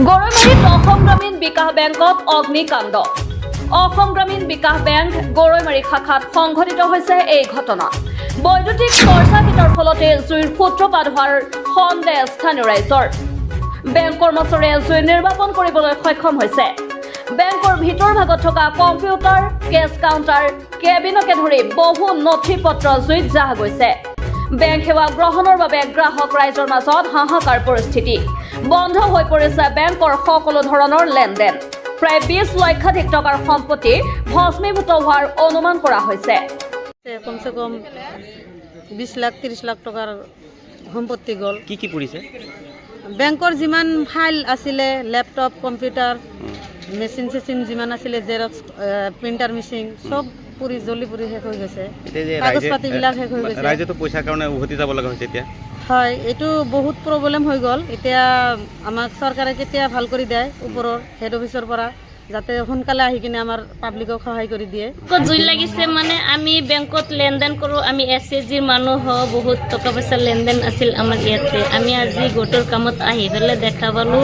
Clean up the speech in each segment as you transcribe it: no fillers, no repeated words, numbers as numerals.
গৰৈমাৰীত অসম গ্ৰামীণ বিকাশ বেংকত অগ্নিকাণ্ড। অসম গ্ৰামীণ বিকাশ বেংক গৰৈমাৰী শাখাত সংঘটিত হৈছে এই ঘটনা। বৈদ্যুতিক শ্বৰ্ট চাৰ্কিটৰ ফলতে জুইৰ সূত্ৰপাত হোৱাৰ সন্দেহ স্থানীয় ৰাইজৰ। বেংক কৰ্মচাৰীয়ে জুই নিৰ্বাপন কৰিবলৈ সক্ষম হৈছে। বেংকৰ ভিতৰ ভাগত থকা কম্পিউটাৰ, কেছ কাউণ্টাৰ, কেবিনকে ধৰি বহু নথি পত্ৰ জুইত জাহ গৈছে। বেংক সেৱা গ্ৰহণৰ বাবে গ্ৰাহক ৰাইজৰ মাজত হাহাকাৰ পৰিস্থিতি। বন্ধ হৈ পৰিছে বেংকৰ সকলো ধৰণৰ লেনদেন। প্ৰায় 20 লক্ষাধিক টকাৰ সম্পত্তি ভস্মীভূত হোৱাৰ অনুমান কৰা হৈছে। কমসে কম 20 লাখ 30 লাখ টকাৰ সম্পত্তি গ'ল। কি পৰিছে? বেংকৰ যিমান ফাইল আছিলে, লেপটপ, কম্পিউটাৰ, মেচিন চেচিন যিমান আছিলে, জেৰক্স, প্ৰিণ্টাৰ মেচিন চব পুৰি জ্বলি পুৰি শেষ হৈ গৈছে। কাগজ পাতিবিলাক শেষ হৈ গৈছে। ৰাইজেতো পইচাৰ কাৰণে উভতি যাব লগা হৈছে এতিয়া। হয়, এইটো বহুত প্ৰব্লেম হৈ গ'ল। এতিয়া আমাক চৰকাৰে কেতিয়া ভাল কৰি দিয়ে ওপৰৰ হেড অফিচৰ পৰা, যাতে সোনকালে আহি কিনে আমাৰ পাব্লিকক সহায় কৰি দিয়ে। জুই লাগিছে মানে আমি বেংকত লেনদেন কৰোঁ। আমি SHGৰ মানুহ বহুত টকা পইচা লেনদেন আছিল আমাৰ ইয়াতে। আমি আজি গোটৰ কামত আহি পেলাই দেখা পালোঁ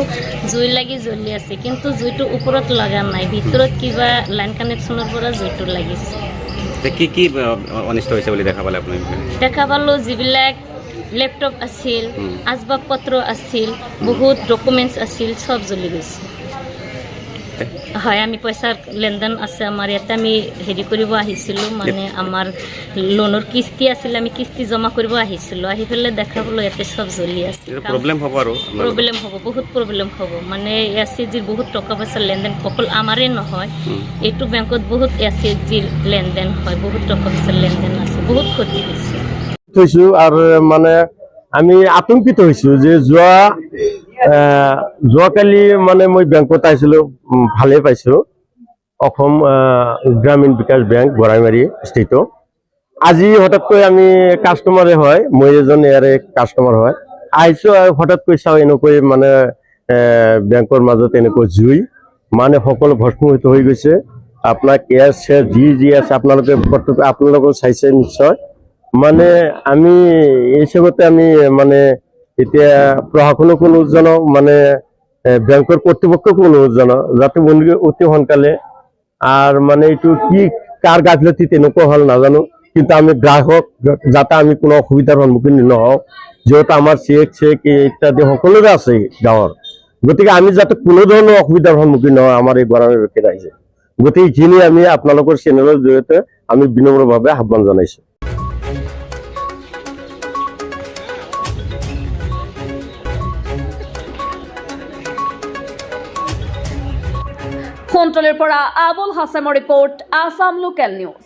জুই লাগি জ্বলি আছে, কিন্তু জুইটো ওপৰত লগা নাই, ভিতৰত কিবা লাইন কানেকশ্যনৰ পৰা জুইটো লাগিছে। কি কি অনিষ্ট হৈছে বুলি দেখা পালে আপুনি? দেখা পালোঁ যিবিলাক লেপটপ আছিল, আচবাব পত্ৰ আছিল, বহুত ডকুমেণ্টছ আছিল, চব জ্বলি গৈছে। হয়, আমি পইচাৰ লেনদেন আছে আমাৰ ইয়াতে। আমি হেৰি কৰিব আহিছিলোঁ, মানে আমাৰ লোনৰ কিস্তি আছিলে, আমি কিস্তি জমা কৰিব আহিছিলোঁ। আহি পেলাই দেখা পালোঁ ইয়াতে চব জ্বলি আছে। প্ৰব্লেম হ'ব আৰু প্ৰব্লেম হ'ব, বহুত প্ৰব্লেম হ'ব। মানে SHGৰ বহুত টকা পইচাৰ লেনদেন, অকল আমাৰে নহয়, এইটো বেংকত বহুত SHGৰ লেনদেন হয়, বহুত টকা পইচাৰ লেনদেন আছে, বহুত ক্ষতি হৈছে। থৈছোঁ আৰু মানে আমি আতংকিত হৈছোঁ যে যোৱাকালি মানে মই বেংকত আহিছিলোঁ, ভালেই পাইছোঁ। অসম গ্ৰামীণ বিকাশ বেংক গৰাইমাৰী স্থিত। আজি হঠাৎকৈ আমি কাষ্টমাৰে হয়, মই এজন ইয়াৰে কাষ্টমাৰ হয়, আহিছোঁ আৰু হঠাৎকৈ চাওঁ এনেকৈ মানে বেংকৰ মাজত এনেকৈ জুই, মানে সকলো ভস্মীভূত হৈ গৈছে। আপোনাৰ কেছ যি আছে আপোনালোকে চাইছে নিশ্চয়। মানে আমি এই হিচাপতে আমি মানে এতিয়া প্ৰশাসনক অনুৰোধ জনাওঁ, মানে বেংকৰ কৰ্তৃপক্ষক অনুৰোধ জনাওঁ যাতে অতি সোনকালে, আৰু মানে এইটো কি কাৰ গাফিলতি তেনেকুৱা হ'ল নাজানো, কিন্তু আমি গ্ৰাহক যাতে আমি কোনো অসুবিধাৰ সন্মুখীন নহওঁ, যিহেতু আমাৰ চেক ইত্যাদি সকলোৰে আছে গাঁৱৰ। গতিকে আমি যাতে কোনো ধৰণৰ অসুবিধাৰ সন্মুখীন নহয় আমাৰ এই গৰাইমাৰী ব্যক্তি ৰাইজে। গতিকে এইখিনি আমি আপোনালোকৰ চেনেলৰ জৰিয়তে আমি বিনম্ৰভাৱে আহ্বান জনাইছোঁ। কুন্তলীৰ পৰা আবুল হাছেমৰ ৰিপৰ্ট, আছাম লোকেল নিউজ।